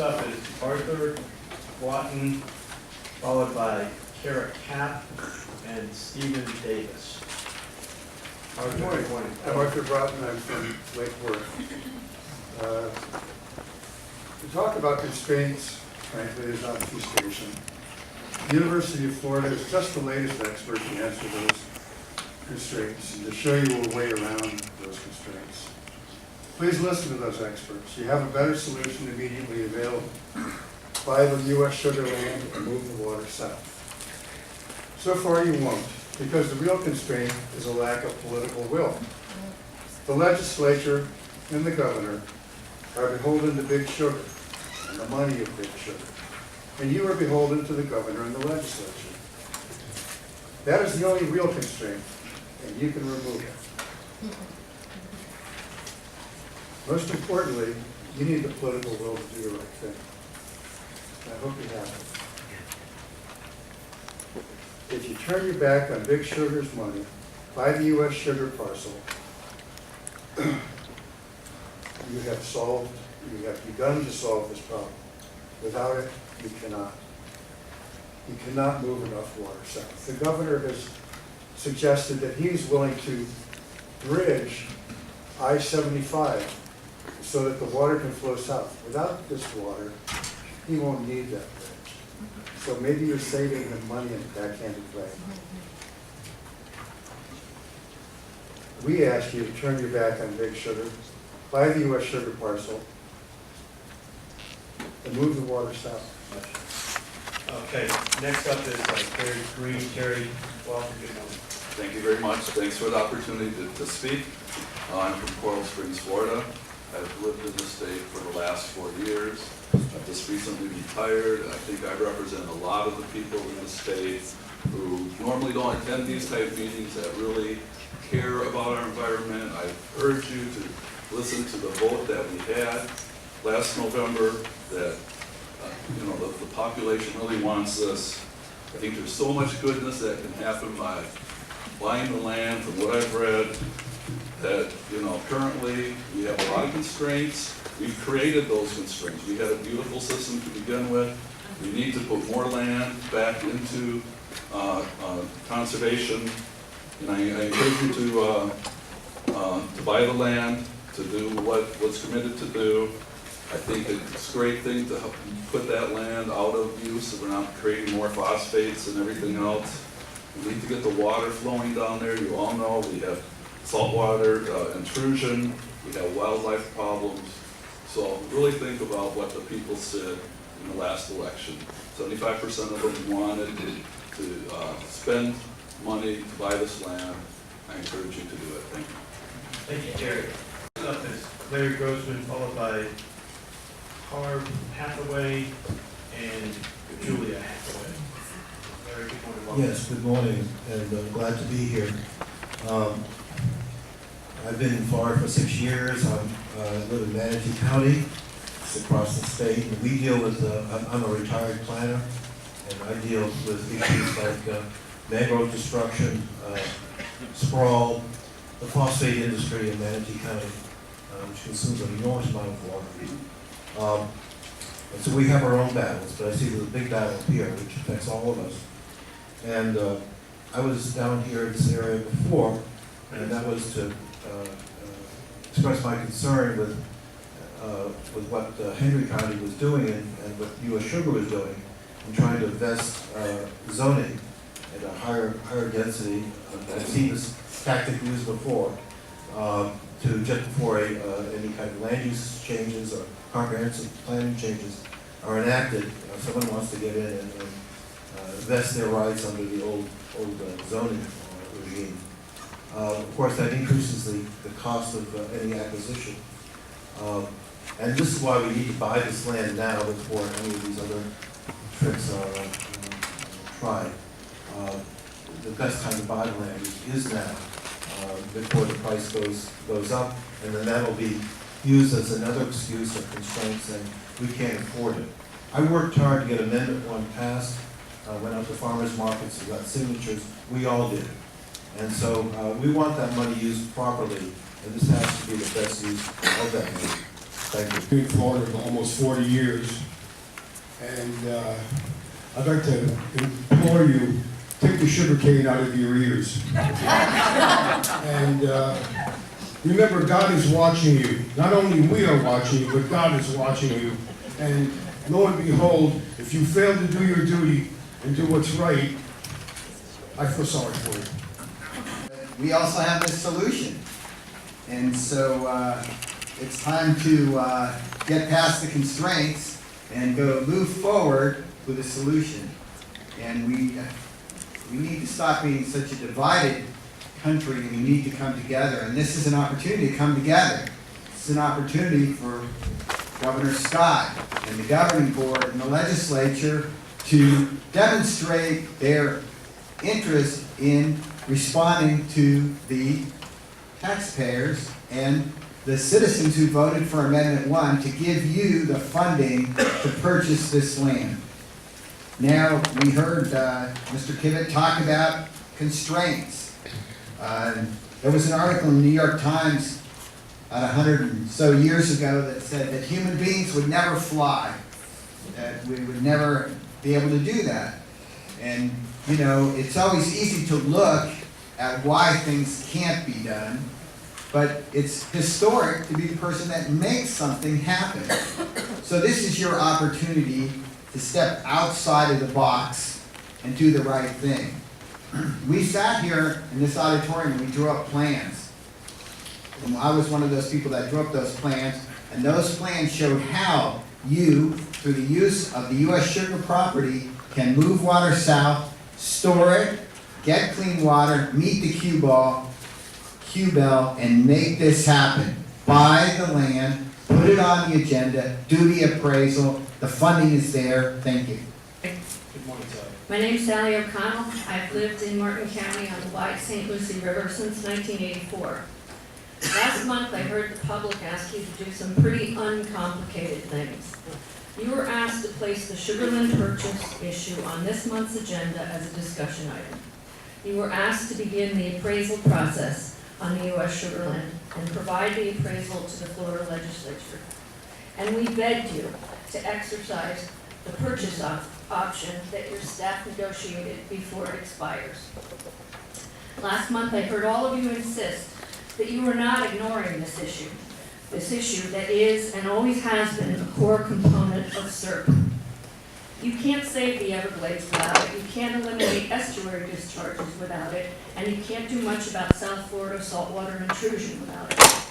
up is Arthur Watton, followed by Kara Kapp and Stephen Davis. Good morning. I'm Arthur Broughton. I'm from Lake Worth. To talk about constraints, frankly, is obfuscation. The University of Florida is just the latest expert to answer those constraints and to show you a way around those constraints. Please listen to those experts. You have a better solution immediately available. Buy the U.S. sugar land and move the water south. So far you won't, because the real constraint is a lack of political will. The legislature and the governor are beholden to big sugar and the money of big sugar. And you are beholden to the governor and the legislature. That is the only real constraint, and you can remove it. Most importantly, you need the political will to do the right thing. I hope you have it. If you turn your back on big sugar's money, buy the U.S. sugar parcel, you have begun to solve this problem. Without it, you cannot. You cannot move enough water south. The governor has suggested that he's willing to bridge I-75 so that the water can flow south. Without this water, he won't need that bridge. So maybe you're saving him money in a backhanded way. We ask you to turn your back on big sugar, buy the U.S. sugar parcel, and move the water south. Okay, next up is Terry Green. Terry, welcome. Good morning. Thank you very much. Thanks for the opportunity to speak. I'm from Coral Springs, Florida. I've lived in the state for the last 4 years. I've just recently retired. I think I represent a lot of the people in the state who normally don't attend these type of meetings that really care about our environment. I urge you to listen to the vote that we had last November that the population really wants this. I think there's so much goodness that can happen by buying the land, from what I've read, that currently we have a lot of constraints. We've created those constraints. We had a beautiful system to begin with. We need to put more land back into conservation, and I encourage you to buy the land, to do what's committed to do. I think it's a great thing to help put that land out of use so we're not creating more phosphates and everything else. We need to get the water flowing down there. You all know we have saltwater intrusion, we have wildlife problems. So really think about what the people said in the last election. 75% of them wanted to spend money to buy this land. I encourage you to do it. Thank you. Thank you, Terry. Next up is Larry Grossman, followed by Harv Hathaway and Julia Hathaway. Larry, good morning. Welcome. Yes, good morning, and I'm glad to be here. I've been in Florida for 6 years. I live in Manatee County, it's across the state, and we deal with, I'm a retired planner, and I deal with issues like mangrove destruction, sprawl, the phosphate industry in Manatee County, which consumes an enormous amount of water. And so we have our own battles, but I see there's a big battle here which affects all of us. And I was down here in this area before, and that was to express my concern with what Henry County was doing and what U.S. Sugar was doing in trying to invest zoning at a higher density. I've seen this tactic used before to just before any kind of land use changes or comprehensive planning changes are enacted. Someone wants to get in and vest their rights under the old zoning regime. Of course, that increases the cost of any acquisition. And this is why we need to buy this land now before any of these other tricks are tried. The best time to buy the land is now, before the price goes up, and then that will be used as another excuse or constraint saying we can't afford it. I worked hard to get Amendment 1 passed, went out to farmers markets and got signatures. We all did. And so we want that money used properly, and this has to be the best use of that money. Thank you. Been in Florida for almost 40 years, and I'd like to implore you, take the sugar cane out of your ears. And remember, God is watching you. Not only we are watching you, but God is watching you. And lo and behold, if you fail to do your duty and do what's right, I feel sorry for you. We also have this solution. And so it's time to get past the constraints and go move forward with a solution. And we need to stop being such a divided country, and we need to come together. And this is an opportunity to come together. It's an opportunity for Governor Scott and the governing board and the legislature to demonstrate their interest in responding to the taxpayers and the citizens who voted for Amendment 1 to give you the funding to purchase this land. Now, we heard Mr. Kivett talk about constraints. There was an article in the New York Times about 100 and so years ago that said that human beings would never fly, that we would never be able to do that. And, you know, it's always easy to look at why things can't be done, but it's historic to be the person that makes something happen. So this is your opportunity to step outside of the box and do the right thing. We sat here in this auditorium and we drew up plans. And I was one of those people that drew up those plans, and those plans showed how you, through the use of the U.S. Sugar property, can move water south, store it, get clean water, meet the cue bell, and make this happen. Buy the land, put it on the agenda, do the appraisal, the funding is there. Thank you. Good morning, Sally. My name's Sally O'Connell. I've lived in Martin County on the wide St. Lucie River since 1984. Last month, I heard the public ask you to do some pretty uncomplicated things. You were asked to place the Sugarland purchase issue on this month's agenda as a discussion item. You were asked to begin the appraisal process on the U.S. Sugarland and provide the appraisal to the Florida legislature. And we begged you to exercise the purchase option that your staff negotiated before it expires. Last month, I heard all of you insist that you are not ignoring this issue that is and always has been a core component of SERP. You can't save the Everglades without it, you can't eliminate estuary discharges without it, and you can't do much about South Florida saltwater intrusion without it.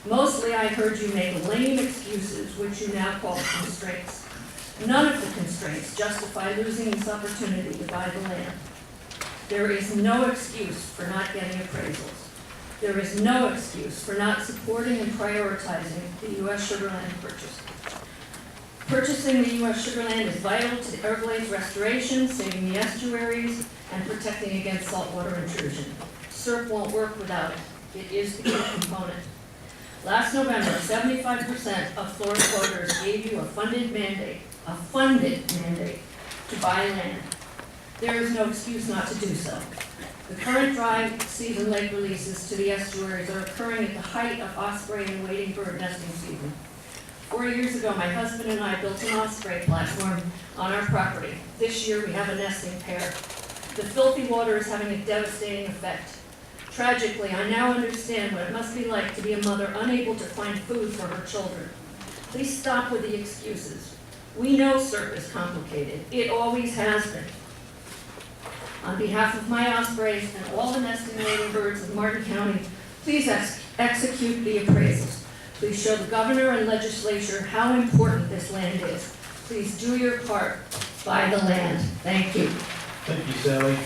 Mostly I heard you make lame excuses, which you now call constraints. None of the constraints justify losing this opportunity to buy the land. There is no excuse for not getting appraisals. There is no excuse for not supporting and prioritizing the U.S. Sugarland purchase. Purchasing the U.S. Sugarland is vital to the Everglades restoration, saving the estuaries, and protecting against saltwater intrusion. SERP won't work without it. It is the key component. Last November, 75% of Florida voters gave you a funded mandate to buy land. There is no excuse not to do so. The current dry season lake releases to the estuaries are occurring at the height of osprey and wading bird nesting season. 4 years ago, my husband and I built an osprey platform on our property. This year, we have a nesting pair. The filthy water is having a devastating effect. Tragically, I now understand what it must be like to be a mother unable to find food for her children. Please stop with the excuses. We know SERP is complicated. It always has been. On behalf of my ospreys and all the nesting wading birds of Martin County, please execute the appraisals. Please show the governor and legislature how important this land is. Please do your part. Buy the land. Thank you. Thank you, Sally.